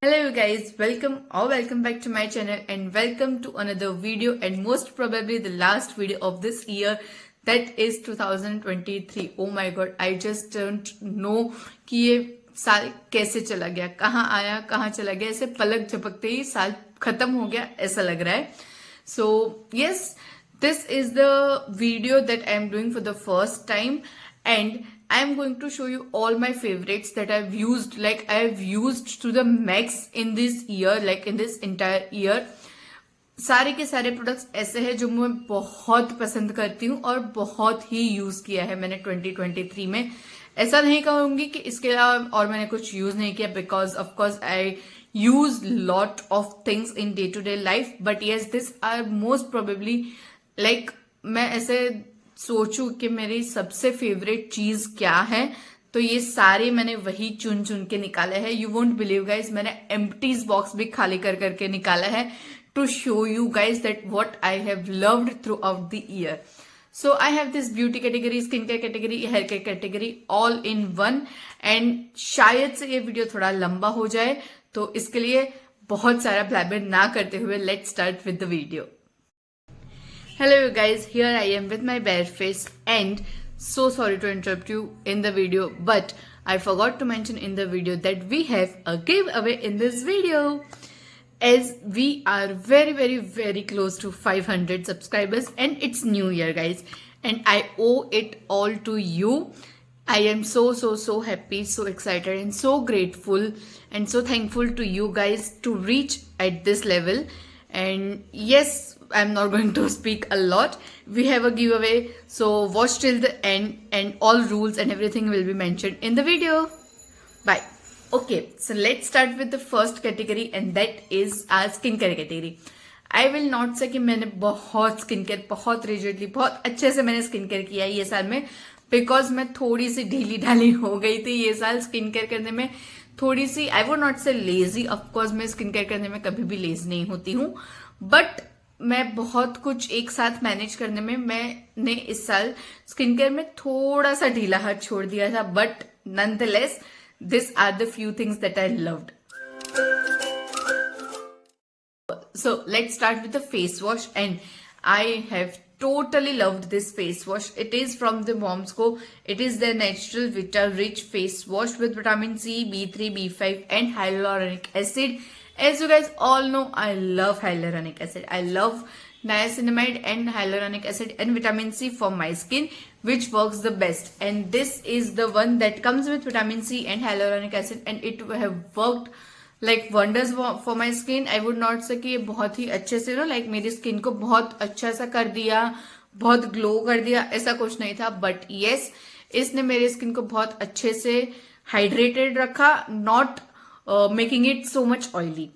Hello you guys, welcome back to my channel and welcome to another video and most probably the last video of this year, that is 2023. Oh my god, I just don't know कि ये साल कैसे चला गया, कहाँ आया कहाँ चला गया, ऐसे पलक झपकते ही साल खत्म हो गया ऐसा लग रहा है. So yes, this is the video that I am doing for the first time and I am going to show you all my favorites that I've used, like I've used to the max in this year, like in this entire year. सारे के सारे products ऐसे हैं जो मैं बहुत पसंद करती हूँ और बहुत ही यूज किया है मैंने 2023 में. ऐसा नहीं कहूंगी कि इसके अलावा और मैंने कुछ यूज नहीं किया, because of course I use lot of things in day to day life, but yes this are most probably like मैं ऐसे सोचूं कि मेरी सबसे फेवरेट चीज क्या है तो ये सारे मैंने वही चुन चुन के निकाले हैं. यू वोंट बिलीव गाइज, मैंने एम्प्टीज बॉक्स भी खाली कर करके निकाला है to show you guys that what I have loved throughout the year. So I have this beauty category, skincare category, hair care category all in one and शायद से ये वीडियो थोड़ा लंबा हो जाए तो इसके लिए बहुत सारा ब्लैबर ना करते हुए let's start with the video. Hello you guys, here I am with my bare face and so sorry to interrupt you in the video, but I forgot to mention in the video that we have a giveaway in this video. As we are very close to 500 subscribers and it's new year guys and I owe it all to you. I am so happy, so excited and so grateful and so thankful to you guys to reach at this level. And yes, I'm not going to speak a lot. We have a giveaway, so watch till the end and all rules and everything will be mentioned in the video. Bye. Okay, so let's start with the first category and that is our skincare category. I will not say कि मैंने बहुत skincare, बहुत rigidly, बहुत अच्छे से मैंने skincare किया है ये साल में, because मैं थोड़ी सी ढीली ढाली हो गई थी ये साल skincare करने में. थोड़ी सी I would not say lazy, of course मैं skincare करने में कभी भी lazy नहीं होती हूँ, but मैं बहुत कुछ एक साथ मैनेज करने में मैंने इस साल स्किन केयर में थोड़ा सा ढीला हाथ छोड़ दिया था, but nonetheless this are the few things that I loved. So let's start with the face wash and I have totally loved this face wash. It is from the Momsco. It is their natural Vita Rich face wash with vitamin C, B3, B5 and hyaluronic acid. As you guys all know, I love hyaluronic acid. I love niacinamide and hyaluronic acid and vitamin C for my skin, which works the best. And this is the one that comes with vitamin C and hyaluronic acid and it have worked like wonders for my skin. I would not say कि ये बहुत ही अच्छे से like मेरी skin को बहुत अच्छा सा कर दिया, बहुत ग्लो कर दिया, ऐसा कुछ नहीं था. बट yes, इसने मेरी स्किन को बहुत अच्छे से हाइड्रेटेड रखा, not making it so much oily.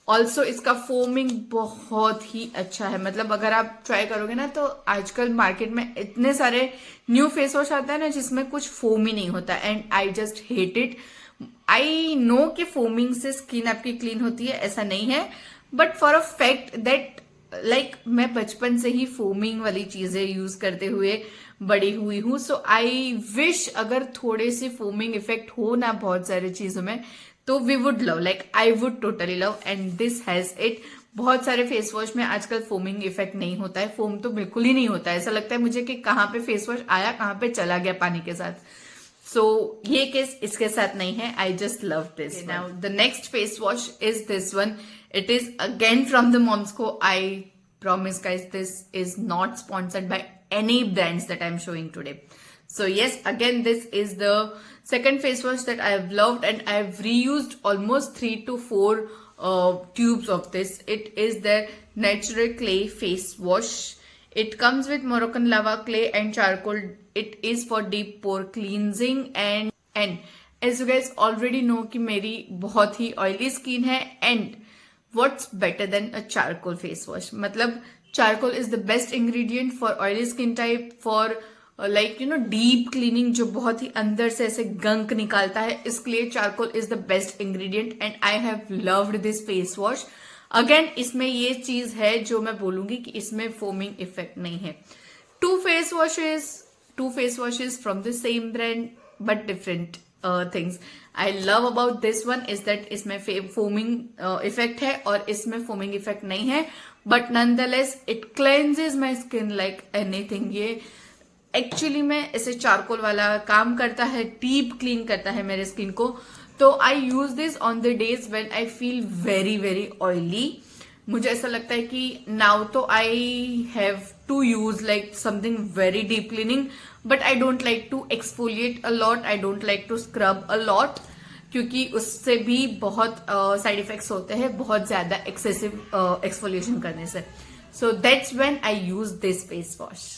Also इसका फोमिंग बहुत ही अच्छा है. मतलब अगर आप ट्राई करोगे ना तो आजकल मार्केट में इतने सारे न्यू फेस वॉश आता है ना जिसमें कुछ फोम ही नहीं होता and I just hate it. I know कि फोमिंग से स्किन आपकी क्लीन होती है, ऐसा नहीं है, but for a fact that like मैं बचपन से ही फोमिंग वाली चीजें यूज करते हुए बड़ी हुई हूँ. सो आई विश अगर थोड़े से फोमिंग इफेक्ट हो ना बहुत सारी चीजों में तो we would love, like I would totally love and this has it. बहुत सारे फेस वॉश में आजकल फोमिंग इफेक्ट नहीं होता है, फोम तो बिल्कुल ही नहीं होता है. ऐसा लगता है मुझे कि कहाँ पे फेस वॉश आया कहाँ पे चला गया पानी के साथ. सो ये केस इसके साथ नहीं है. आई just love this. Now the next face wash is this one. It is again from the Momsco. I promise guys, this is not sponsored by any brands that I'm showing today. So yes, again this is the second face wash that I have loved and I have reused almost 3 to 4 tubes of this. It is their natural clay face wash. It comes with Moroccan lava clay and charcoal. It is for deep pore cleansing and as you guys already know कि मेरी बहुत ही oily skin है and what's better than a charcoal face wash. मतलब charcoal is the best ingredient for oily skin type, for like you know deep cleaning जो बहुत ही अंदर से ऐसे गंक निकालता है, इसके लिए charcoal is the best ingredient and I have loved this face wash. Again इसमें ये चीज है जो मैं बोलूंगी कि इसमें foaming effect नहीं है. Two face washes from the same brand but different things I love about this one is that इसमें फोमिंग इफेक्ट है और इसमें फोमिंग इफेक्ट नहीं है, but nonetheless it cleanses my skin like anything. ये actually में इसे चारकोल वाला काम करता है, डीप क्लीन करता है मेरे स्किन को। तो I use this on the days when I feel very very oily. मुझे ऐसा लगता है कि नाउ तो I have to use like something very deep cleaning, but I don't like to exfoliate a lot, I don't like to scrub a lot, क्योंकि उससे भी बहुत साइड इफेक्ट्स होते हैं बहुत ज्यादा एक्सेसिव एक्सफोलिएशन करने से। So that's when I use this face wash.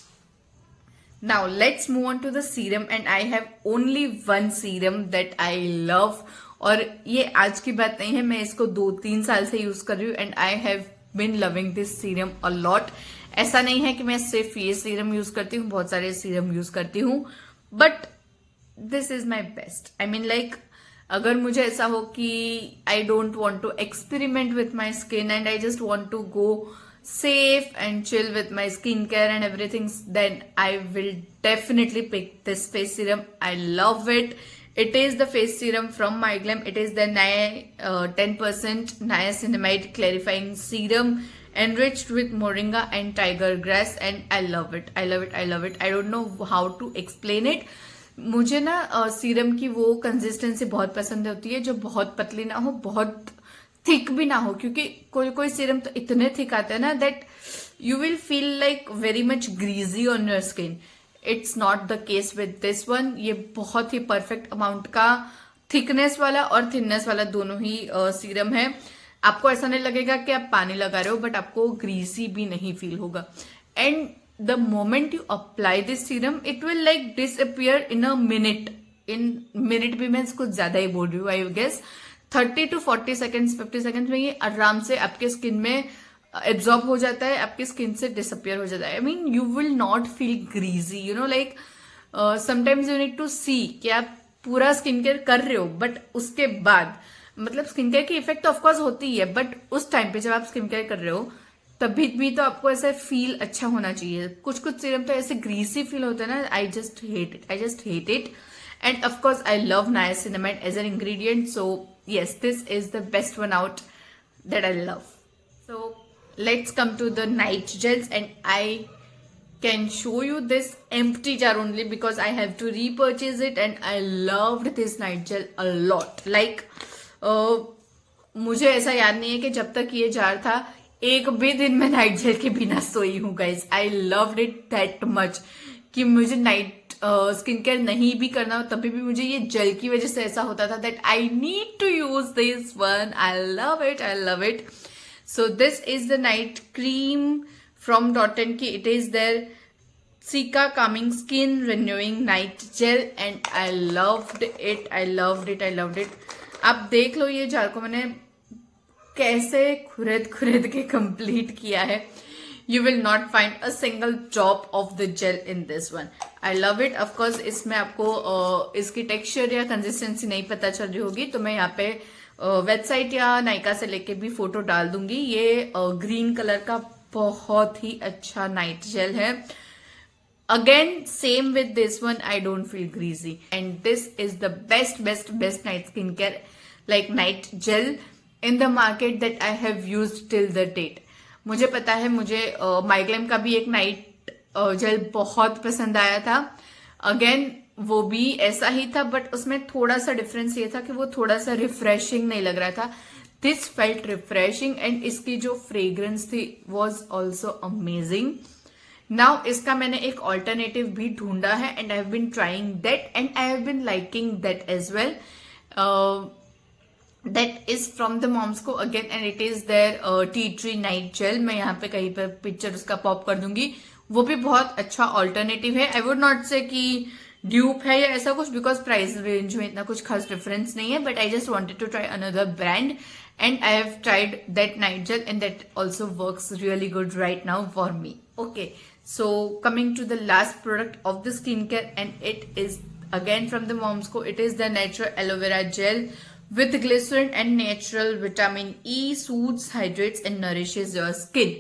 Now let's move on to the serum and I have only one serum that I love, और ये आज की बात नहीं है, मैं इसको 2-3 साल से यूज कर रही हूँ and I have been loving this serum a lot. ऐसा नहीं है कि मैं सिर्फ ये सीरम यूज करती हूँ, बहुत सारे सीरम यूज करती हूँ, but this is my best. I mean like अगर मुझे ऐसा हो कि I don't want to experiment with my skin and I just want to go safe and chill with my skincare and everything, then I will definitely pick this face serum. I love it. It is the face serum from MyGlam. It is the 10% niacinamide clarifying serum enriched with moringa and tiger grass, and I love it. I love it. I love it. I don't know how to explain it. मुझे ना serum की वो consistency बहुत पसंद होती है जो बहुत पतली ना हो, बहुत थिक भी ना हो, क्योंकि कोई कोई सीरम तो इतने थिक आते हैं ना that you will feel like very much greasy on your skin. It's not the case with this one. ये बहुत ही परफेक्ट अमाउंट का थिकनेस वाला और थिननेस वाला दोनों ही सीरम है। आपको ऐसा नहीं लगेगा कि आप पानी लगा रहे हो, बट आपको ग्रीसी भी नहीं फील होगा। And the moment you apply this serum it will like disappear in a minute. In minute भी मैं कुछ ज्यादा ही बोल रही हूँ, I guess 30 to 40 seconds 50 seconds में ये आराम से आपके स्किन में एब्जॉर्ब हो जाता है, आपकी स्किन से डिसअपियर हो जाता है। I mean you will not feel greasy, you know like sometimes you need to see कि आप पूरा स्किन केयर कर रहे हो, बट उसके बाद मतलब स्किन केयर की इफेक्ट तो ऑफकोर्स होती है, बट उस टाइम पे जब आप स्किन केयर कर रहे हो तभी भी तो आपको ऐसे फील अच्छा होना चाहिए। कुछ कुछ सीरम तो ऐसे ग्रीसी फील होता है ना, I just hate it, I just hate it. And of course, I love niacinamide as an ingredient. So yes, this is the best one out that I love. So let's come to the night gels, and I can show you this empty jar only because I have to repurchase it, and I loved this night gel a lot. Like मुझे ऐसा याद नहीं है कि जब तक ये jar था एक भी दिन मैं नाइट जेल के बिना सोई हूँ guys. I loved it that much कि मुझे नाइट स्किन केयर नहीं भी करना हो तभी भी मुझे ये जेल की वजह से ऐसा होता था that I need to use this one. I love it, I love it. So this is the night cream from Dot and Key. It is their Sika Calming Skin Renewing Night Gel and I loved it, I loved it, I loved it. आप देख लो ये jar को मैंने कैसे खुरेद के complete किया है। You will not find a single drop of the gel in this one. I love it. Of course इसमें आपको इसकी टेक्सचर या कंसिस्टेंसी नहीं पता चल रही होगी तो मैं यहाँ पे वेबसाइट या नाइका से लेके भी फोटो डाल दूंगी। ये ग्रीन कलर का बहुत ही अच्छा नाइट जेल है। Again, same with this one, I don't feel greasy. And this is the best night skincare, like night gel in the market that I have used till the date. मुझे पता है मुझे MyGlam का भी एक night gel बहुत पसंद आया था। अगेन वो भी ऐसा ही था बट उसमें थोड़ा सा डिफरेंस ये था कि वो थोड़ा सा रिफ्रेशिंग नहीं लग रहा था। दिस फेल्ट रिफ्रेशिंग एंड इसकी जो फ्रेग्रेंस थी वॉज ऑल्सो अमेजिंग। नाउ इसका मैंने एक ऑल्टरनेटिव भी ढूंढा है and I have been trying that and I have been liking that as well. That is from the Moms Co again and it is their tea tree night gel. मैं यहाँ पे कहीं पर पिक्चर उसका pop कर दूंगी। वो भी बहुत अच्छा ऑल्टरनेटिव है। आई वुड नॉट से कि ड्यूप है या ऐसा कुछ बिकॉज प्राइस रेंज में इतना कुछ खास डिफरेंस नहीं है but I just wanted to try another brand and I have tried that night gel and that also works really good right now for me. Okay, so coming to the last product of the skincare and it is again from the Momsco. It is the natural aloe vera gel with glycerin and natural vitamin E, soothes, hydrates and nourishes your skin.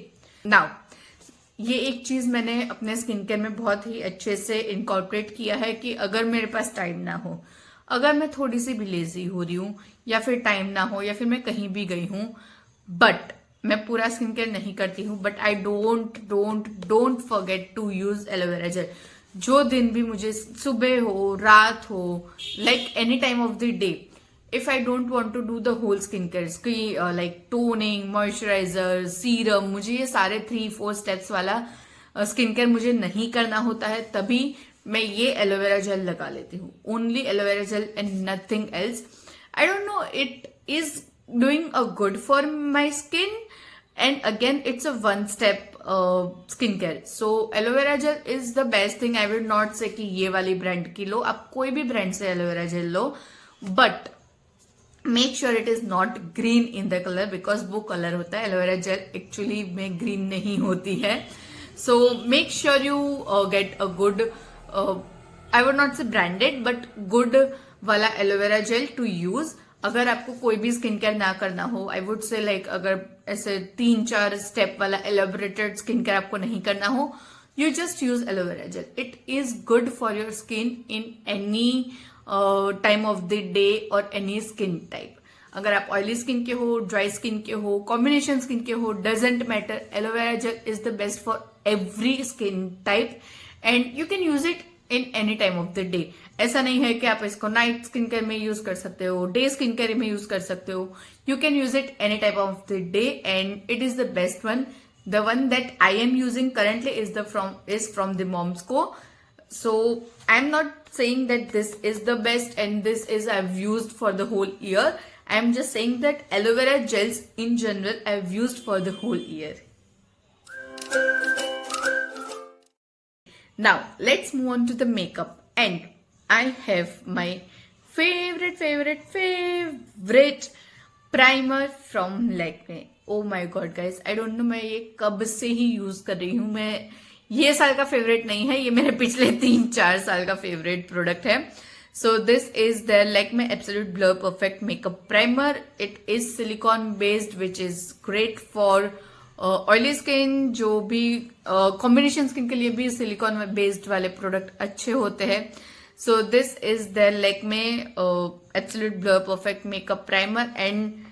Now ये एक चीज मैंने अपने skin care में बहुत ही अच्छे से incorporate किया है कि अगर मेरे पास टाइम ना हो, अगर मैं थोड़ी सी भी लेजी हो रही हूँ या फिर टाइम ना हो या फिर मैं कहीं भी गई हूँ, बट मैं पूरा स्किन केयर नहीं करती हूँ, but I don't forget to use aloe vera gel. जो दिन भी मुझे सुबह हो रात हो, like any time of the day, if I don't want to do the whole skin care की लाइक टोनिंग, मॉइस्चराइजर, सीरम, मुझे ये सारे 3-4 स्टेप्स वाला स्किन केयर मुझे नहीं करना होता है, तभी मैं ये एलोवेरा जेल लगा लेती हूँ। Only aloe vera gel and nothing else. I don't no, it is doing a good for my skin and again it's a one step skin care. So aloe vera gel is the best thing. I will not से कि ये वाली brand की लो, आप कोई भी brand से aloe vera gel low, but make sure it is not green in the colour, because वो कलर होता है, एलोवेरा जेल एक्चुअली में ग्रीन नहीं होती है। So make sure you get a good, I would not से ब्रांडेड, बट गुड वाला aloe vera gel to use. अगर आपको कोई भी स्किन केयर ना करना हो, आई वुड से लाइक अगर ऐसे 3-4 स्टेप वाला एलोबरेटेड स्किन केयर आपको नहीं करना हो, you just use aloe vera gel. It is good for your skin in any time of the day or any skin type. अगर आप ऑयली स्किन के हो, ड्राई स्किन के हो, कॉम्बिनेशन स्किन के हो, doesn't matter, aloe vera gel is the best for every skin type and you can use it in any time of the day. ऐसा नहीं है कि आप इसको नाइट स्किन केयर में यूज कर सकते हो, डे स्किन केयर में यूज कर सकते हो। You can use it any type of the day and it is the best one. The one that I am using currently is from the Momsco. So I'm not saying that this is the best and this is I've used for the whole year. I'm just saying that aloe vera gels in general I've used for the whole year. Now let's move on to the makeup, and I have my favorite primer from Lakme. Oh my God guys, I don't know मैं ये कब से ही use कर रही हूँ। मैं ये साल का फेवरेट नहीं है, ये मेरे पिछले 3-4 साल का फेवरेट प्रोडक्ट है। सो this is the Lakme absolute blur perfect makeup primer. It is silicon based which is great for oily skin. जो भी कॉम्बिनेशन स्किन के लिए भी सिलिकॉन बेस्ड वाले प्रोडक्ट अच्छे होते हैं। सो this is the Lakme absolute blur perfect makeup primer and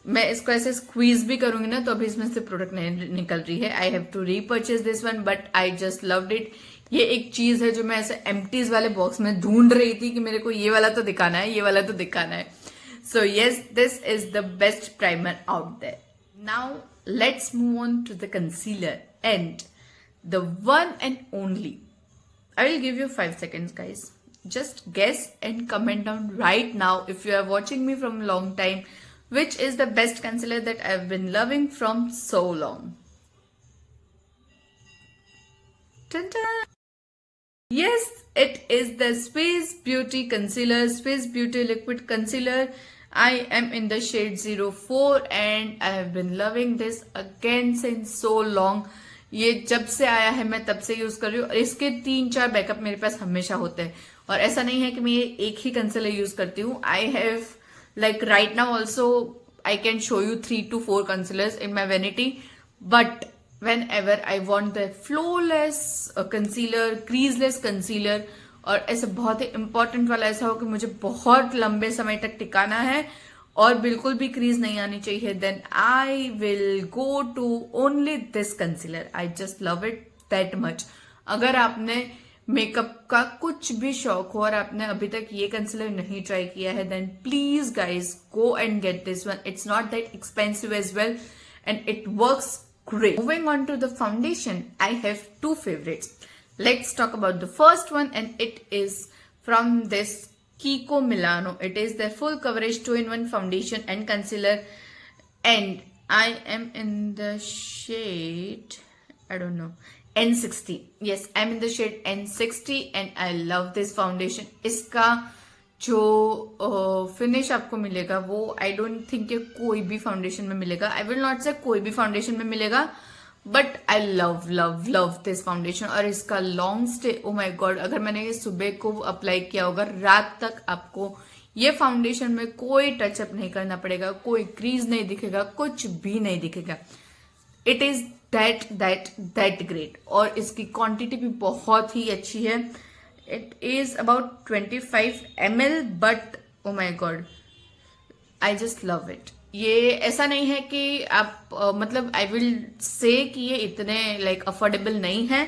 मैं इसको ऐसे स्क्वीज भी करूंगी ना तो अभी इसमें से प्रोडक्ट नहीं निकल रही है। I have to repurchase this one, but I just loved it. ये एक चीज है जो मैं ऐसे एम्प्टीज वाले बॉक्स में ढूंढ रही थी कि मेरे को ये वाला तो दिखाना है, ये वाला तो दिखाना है। So yes, this is the best primer out there. Now let's move on to the concealer and the one and only. I will give you 5 seconds guys. Just guess and comment down right now if you are watching me from a long time. Which is the best concealer that I've been loving from so long? Ta-da! Yes, it is the Swiss Beauty Concealer, Swiss Beauty Liquid Concealer. I am in the shade 04 and I have been loving this again since so long. ये जब से आया है मैं तब से use कर रही हूँ और इसके 3-4 बैकअप मेरे पास हमेशा होते हैं। और ऐसा नहीं है कि मैं ये एक ही कंसीलर यूज करती हूँ। I have like right now also I can show you 3 to 4 concealers in my vanity, but whenever I want the flawless concealer, creaseless concealer और ऐसे बहुत ही important वाला ऐसा हो कि मुझे बहुत लंबे समय तक टिकाना है और बिल्कुल भी क्रीज नहीं आनी चाहिए, then I will go to only this concealer. I just love it that much. अगर आपने मेकअप का कुछ भी शौक हो और आपने अभी तक ये कंसीलर नहीं ट्राई किया है, then please guys go and get this one. It's not that expensive as well and it works great. Moving on to the foundation, I have 2 favorites. Let's talk about the first one, and it is from this Kiko Milano. It is their full coverage 2-in-1 foundation and concealer, and I am in the shade, I don't know, N60. Yes, I'm in the shade N60 and I love this foundation. इसका जो finish आपको मिलेगा वो I don't think कोई भी foundation में मिलेगा. I will not से कोई भी फाउंडेशन में मिलेगा, but I love love love this foundation. और इसका long stay, oh my God, अगर मैंने ये सुबह को अप्लाई किया होगा, रात तक आपको ये फाउंडेशन में कोई टचअप नहीं करना पड़ेगा, कोई क्रीज नहीं दिखेगा, कुछ भी नहीं दिखेगा. It is that great. और इसकी क्वांटिटी भी बहुत ही अच्छी है. It is about 25 ml, but oh my god, I just love it. ये ऐसा नहीं है कि आप मतलब आई विल से कि ये इतने लाइक अफोर्डेबल नहीं है,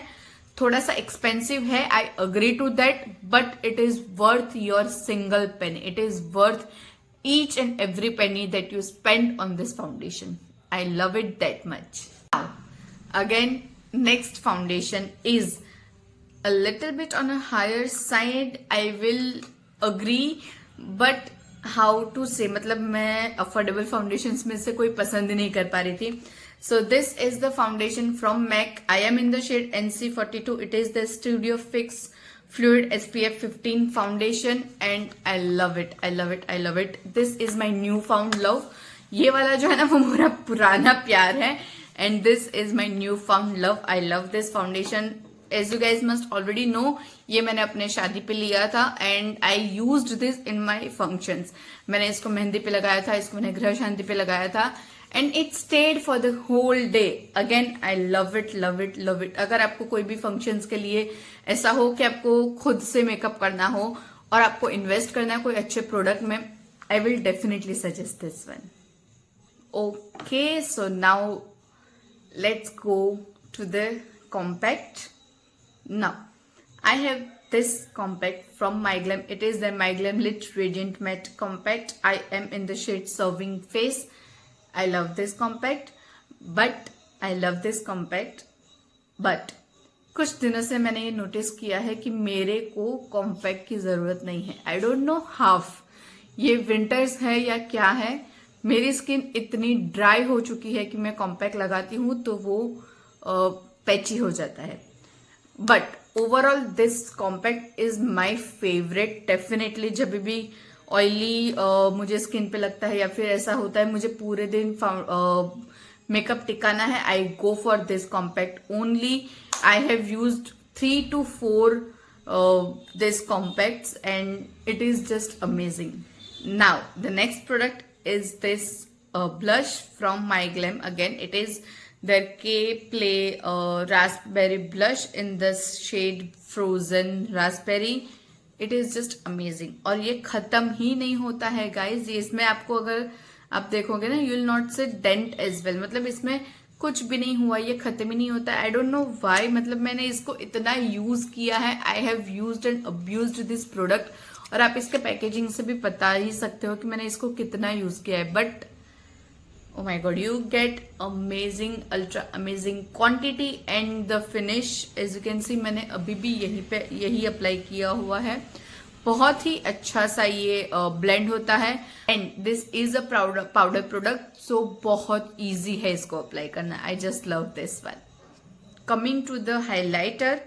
थोड़ा सा एक्सपेंसिव है, I agree to that, but it is worth your single penny. It is worth each and every penny that you spend on this foundation. I love it that much. Now, again, next foundation is a little bit on a higher side. I will agree, but how to say, मतलब मैं affordable foundations में से कोई पसंद ही नहीं कर पा रही थी. So this is the foundation from MAC. I am in the shade NC42. It is the Studio Fix Fluid SPF 15 foundation and I love it. I love it. I love it. This is my newfound love. ये वाला जो है ना वो मेरा पुराना प्यार है and this is my newfound love. I love this foundation. As you guys must already know, ये मैंने अपने शादी पे लिया था and I used this in my functions. मैंने इसको मेहंदी पे लगाया था, इसको मैंने गृह शांति पे लगाया था and it stayed for the whole day. Again, I love it, love it, love it. अगर आपको कोई भी functions के लिए ऐसा हो कि आपको खुद से मेकअप करना हो और आपको इन्वेस्ट करना है कोई अच्छे प्रोडक्ट में, I will definitely suggest this one. Okay, so now let's go to the compact. Now, I have this compact from MyGlam. It is the MyGlam Lit Radiant Matte Compact. I am in the shade Serving Face. I love this compact, but कुछ दिनों से मैंने ये notice किया है कि मेरे को कॉम्पैक्ट की जरूरत नहीं है. आई डोंट नो हाफ ये विंटर्स है या क्या है, मेरी स्किन इतनी ड्राई हो चुकी है कि मैं कॉम्पैक्ट लगाती हूँ तो वो पैची हो जाता है. But overall this compact is my favourite. Definitely जब भी ऑयली मुझे स्किन पे लगता है या फिर ऐसा होता है मुझे पूरे दिन मेकअप टिकाना है, I go for this compact only. I have used 3 to 4 this compacts and it is just amazing. Now the next product is this blush from MyGlam. Again, it is their K-Play raspberry blush in the shade Frozen Raspberry. It is just amazing. और ये खत्म ही नहीं होता है guys. ये इसमें आपको अगर आप देखोगे ना, यू विल नॉट से डेंट एज वेल. मतलब इसमें कुछ भी नहीं हुआ, ये खत्म ही नहीं होता. आई डोंट नो व्हाई. मतलब मैंने इसको इतना यूज किया है. I have used and abused this product और आप इसके पैकेजिंग से भी बता ही सकते हो कि मैंने इसको कितना यूज किया है. But oh my god, you get amazing, ultra amazing quantity and the finish. as you can see, मैंने अभी भी यही अप्लाई किया हुआ है. बहुत ही अच्छा सा ये ब्लेंड होता है and this is a powder product, so बहुत इजी है इसको अप्लाई करना. I just love this one. Coming to the highlighter,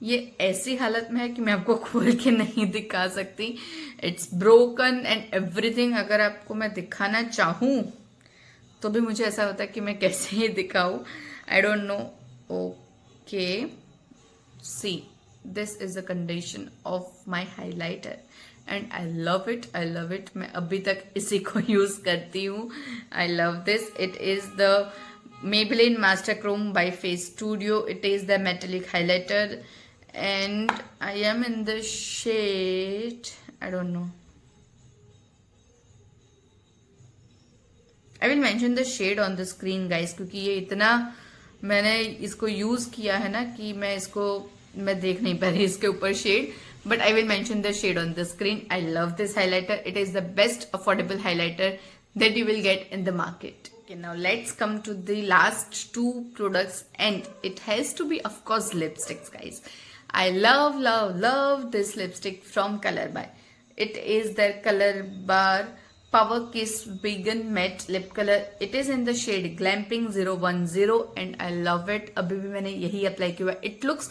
ये ऐसी हालत में है कि मैं आपको खोल के नहीं दिखा सकती. It's broken and everything. अगर आपको मैं दिखाना चाहूं तो भी मुझे ऐसा होता है कि मैं कैसे ही दिखाऊं. आई don't no. Okay, see this is the condition of my highlighter and I love it. I love it. मैं अभी तक इसी को यूज करती हूँ. I love this. It is the Maybelline Master Chrome by Face Studio. It is the metallic highlighter and I am in the shade, I don't know, I will mention the shade on the screen guys, क्योंकि ये इतना मैंने इसको use किया है ना कि मैं देख नहीं पा रही इसके ऊपर shade. But I will mention the shade on the screen. I love this highlighter. It is the best affordable highlighter that you will get in the market. Okay, now let's come to the last two products and it has to be of course lipsticks guys. I love this lipstick from Color By. It is their Color Bar Power Kiss Vegan Matte Lip Color. It is in the shade Glamping 010 and I love it. अभी भी मैंने यही apply किया. It looks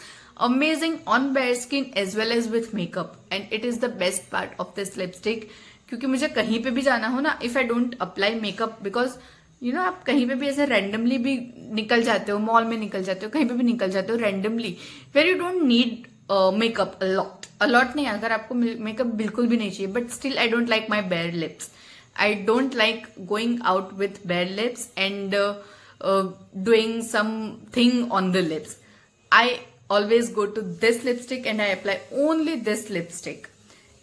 amazing on bare skin as well as with makeup and it is the best part of this lipstick. क्योंकि मुझे कहीं पे भी जाना हो ना, if I don't apply makeup, because you know आप कहीं पे भी ऐसे randomly भी निकल जाते हो, मॉल में निकल जाते हो, कहीं पे भी निकल जाते हो randomly, where you don't need makeup a lot नहीं, अगर आपको makeup बिल्कुल भी नहीं चाहिए, but still I don't like my bare lips. I don't like going out with bare lips and doing something on the lips. I always go to this lipstick and I apply only this lipstick.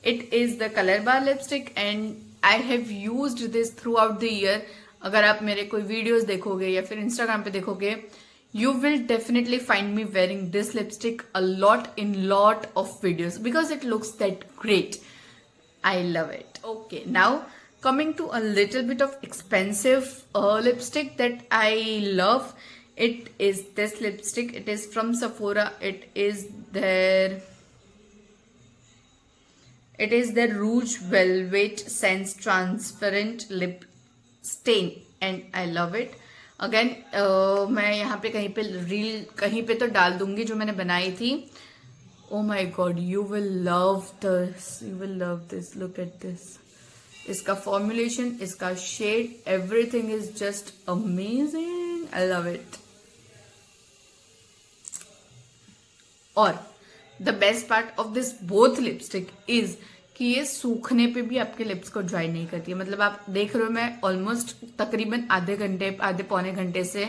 It is the Color Bar lipstick and I have used this throughout the year. अगर आप मेरे कोई videos देखोगे या फिर Instagram पे देखोगे, you will definitely find me wearing this lipstick a lot in lot of videos because it looks that great. I love it. Okay, now coming to a little bit of expensive lipstick that I love. It is this lipstick. It is from Sephora. It is their Rouge Velvet Sense Transparent Lip Stain and I love it. Again, मैं यहाँ पे कहीं पे reel कहीं पे तो डाल दूंगी जो मैंने बनाई थी. Oh my god, you will love this. You will love this. Look at this. इसका formulation, इसका shade, everything is just amazing. I love it. और the best part of this both lipstick is कि ये सूखने पे भी आपके lips को ड्राई नहीं करती है. मतलब आप देख रहे हो मैं ऑलमोस्ट तकरीबन आधे पौने घंटे से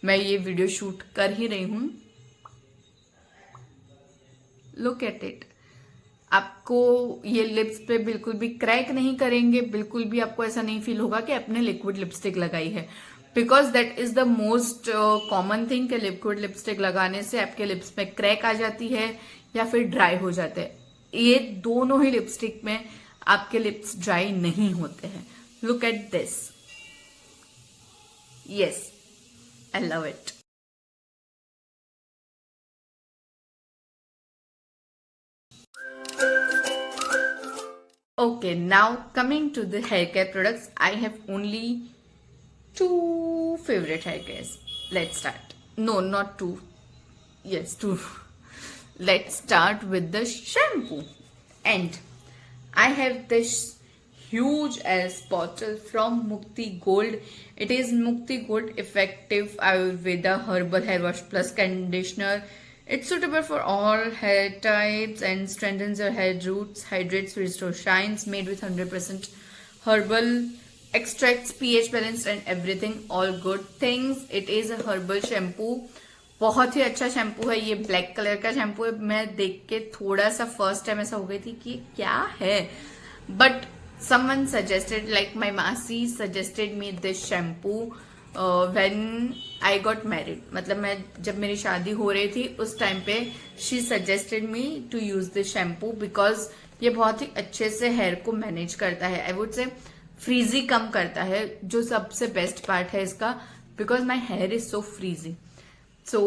मैं ये वीडियो शूट कर ही रही हूं. Look at it. आपको ये लिप्स पे बिल्कुल भी क्रैक नहीं करेंगे, बिल्कुल भी आपको ऐसा नहीं फील होगा कि आपने लिक्विड लिपस्टिक लगाई है. Because that is the most common thing कि लिक्विड लिपस्टिक लगाने से आपके लिप्स में क्रैक आ जाती है या फिर ड्राई हो जाते हैं. ये दोनों ही लिपस्टिक में आपके लिप्स ड्राई नहीं होते हैं. Look at this. Yes, I love it. Okay, now coming to the hair care products, I have only two favorite hair cares. Let's start. No, not two. Yes, two. Let's start with the shampoo. And I have this huge ass bottle from Mukti Gold. It is Mukti Gold Effective Ayurveda Herbal Hair Wash Plus Conditioner. It's suitable for all hair types and strengthens your hair roots, hydrates, restores shines, made with 100% herbal extracts, pH balanced and everything, all good things. It is a herbal shampoo. बहुत ही अच्छा shampoo है. ये black colour का shampoo है. मैं देख के थोड़ा सा फर्स्ट टाइम ऐसा हो गई थी कि क्या है, but someone suggested, like my मासी suggested me this shampoo when I got married. मतलब मैं जब मेरी शादी हो रही थी उस टाइम पे she suggested me to use this shampoo because ये बहुत ही अच्छे से हेयर को मैनेज करता है. आई वुड से फ्रीजी कम करता है, जो सबसे बेस्ट पार्ट है इसका, because my here is so frizzy. So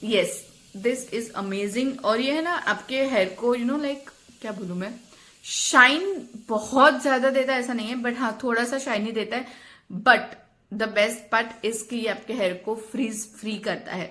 yes, this is amazing. और ये है ना आपके हेयर को लाइक क्या बोलूं मैं, शाइन बहुत ज्यादा देता है ऐसा नहीं है, बट हाँ थोड़ा सा शाइनी देता है. But the best part is कि ये आपके हेयर को फ्रीज फ्री करता है.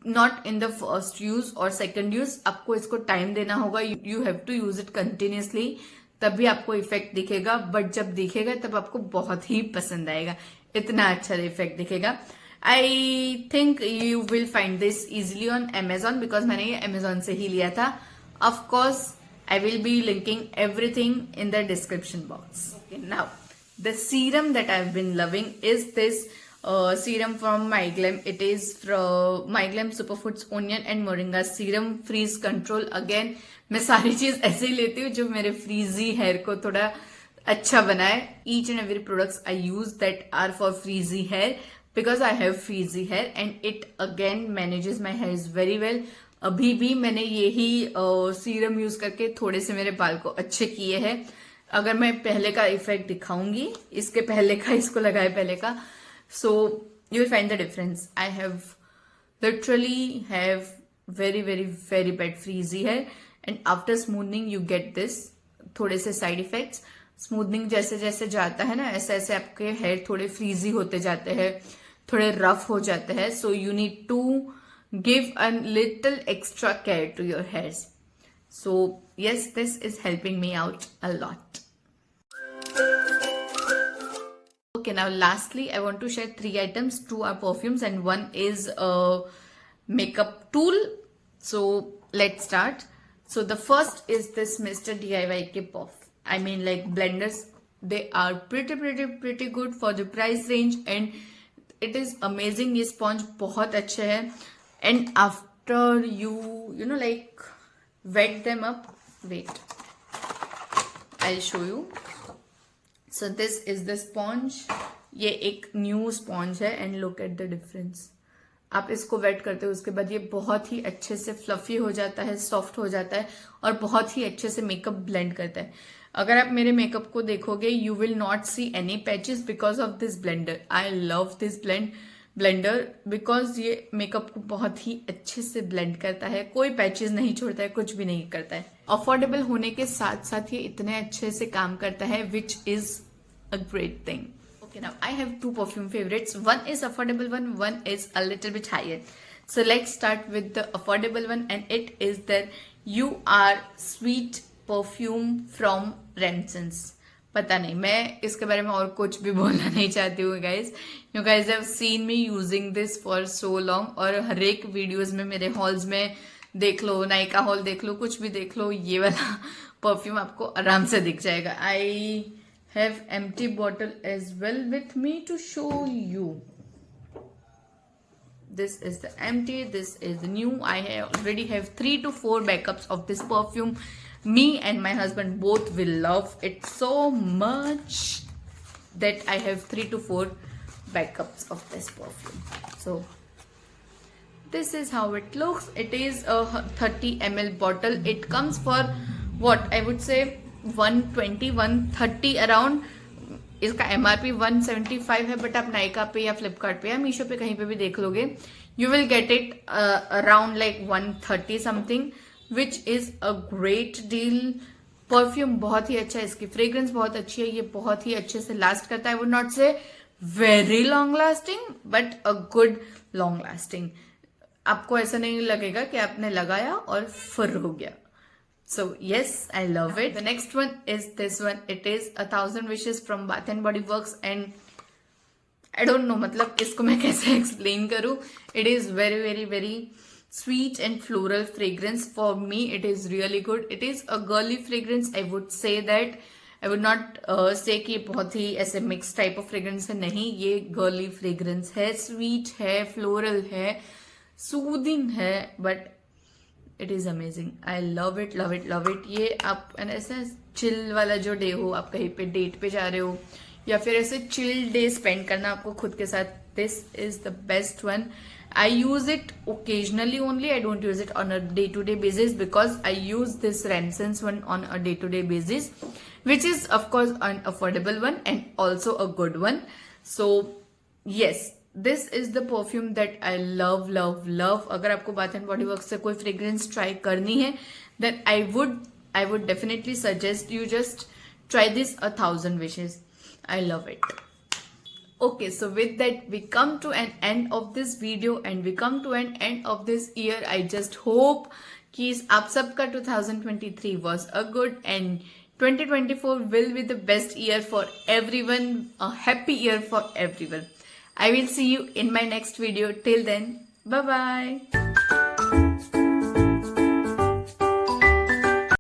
Not in the first use और सेकेंड यूज. आपको इसको टाइम देना होगा. You have to use it continuously, तभी आपको इफेक्ट दिखेगा. बट जब दिखेगा तब आपको बहुत ही पसंद आएगा. इतना अच्छा इफेक्ट दिखेगा. I think you will find this easily on Amazon because मैंने ये Amazon से ही लिया था. Of course I will be linking everything in the description box. Okay, now the serum that I've been loving is this serum from MyGlam. It is from MyGlam Superfoods Onion and Moringa Serum Freeze Control. Again, मैं सारी चीज ऐसे ही लेती हूँ जो मेरे frizzy hair को थोड़ा अच्छा बनाए. Each and every products I use that are for frizzy hair because I have frizzy hair and it again manages my hairs very well. अभी भी मैंने यही सीरम यूज करके थोड़े से मेरे बाल को अच्छे किए हैं. अगर मैं पहले का इफेक्ट दिखाऊंगी, इसके पहले का, इसको लगाए पहले का, so you will find the difference. I have literally have very very very bad frizzy hair and after smoothening you get this थोड़े से साइड इफेक्ट्स. स्मूथनिंग जैसे जैसे जाता है ना, ऐसे ऐसे आपके हेयर थोड़े फ्रीजी होते जाते हैं, थोड़े रफ हो जाते हैं. So you need to give a little extra care to your hairs. So yes, this is helping me out a lot. Okay, now lastly I want to share 3 items. 2 are perfumes and 1 is a makeup tool. So let's start. So the first is this Mr. DIY Puff. I mean like blenders. They are pretty good for the price range and it is amazing. ये sponge बहुत अच्छे है. And after you know like wet them up, wait, I'll show you. So this is the sponge. ये एक new sponge है and look at the difference. आप इसको wait करते हो उसके बाद ये बहुत ही अच्छे से फ्लफी हो जाता है, सॉफ्ट हो जाता है और बहुत ही अच्छे से मेकअप ब्लेंड करता है. अगर आप मेरे मेकअप को देखोगे you will not see any patches because of this blender. I love this blender because ये मेकअप को बहुत ही अच्छे से ब्लेंड करता है, कोई पैचेस नहीं छोड़ता है, कुछ भी नहीं करता है. अफोर्डेबल होने के साथ साथ ये इतने अच्छे से काम करता है which is a great thing. Okay, now I have two perfume favorites. One is affordable one is a little bit higher. So let's start with the affordable one, and it is the You Are Sweet perfume from Remsons. पता नहीं, मैं इसके बारे में और कुछ भी बोलना नहीं चाहती हूँ guys. You guys have seen me using this for so long और हर एक वीडियोज में मेरे हॉल्स में देख लो, नायका हॉल देख लो, कुछ भी देख लो, ये वाला परफ्यूम आपको आराम से दिख जाएगा. I have empty bottle as well with me to show you. This is the empty, this is the new. I already have 3 to 4 backups of this perfume. Me and my husband both will love it so much that I have 3 to 4 backups of this perfume. So this is how it looks. It is a 30 ml bottle. It comes for what I would say 120 130 around. इसका MRP 175 है, but आप नायका पे या फ्लिपकार्ट पे या मीशो पे कहीं पे भी देख लोगे you will get it around like 130 something, which is a great deal. Perfume बहुत ही अच्छा है, इसकी फ्रेग्रेंस बहुत अच्छी है, ये बहुत ही अच्छे से लास्ट करता है. आई वुड नॉट से very long lasting but a good long lasting. आपको ऐसा नहीं लगेगा कि आपने लगाया और फुर हो गया. So yes, I love it. The next one is this one. It is 1000 Wishes from Bath and Body Works, and I don't know मतलब इसको मैं कैसे explain करूँ. It is very very very sweet and floral fragrance. For me, it is really good. It is a girly fragrance. I would say that. I would not say कि बहुत ही ऐसे mix type of fragrance है. नहीं, ये girly fragrance है, sweet है, floral है, soothing है, but it is amazing. I love it love it love it. ये आप ऐसा चिल वाला जो डे हो, आप कहीं पे डेट पे जा रहे हो या फिर ऐसे चिल डे स्पेंड करना आपको खुद के साथ, this is the best one. I use it occasionally only. I don't use it on a day to day basis because I use this Remsons one on a day to day basis, which is of course an affordable one and also a good one. So yes, this is the perfume that I love love love. अगर आपको bath and body work से कोई fragrance try करनी है then I would definitely suggest you just try this 1000 Wishes. I love it. Okay, so with that we come to an end of this video and we come to an end of this year. I just hope कि आप सबका 2023 was a good and 2024 will be the best year for everyone, a happy year for everyone. I will see you in my next video. Till then, bye bye.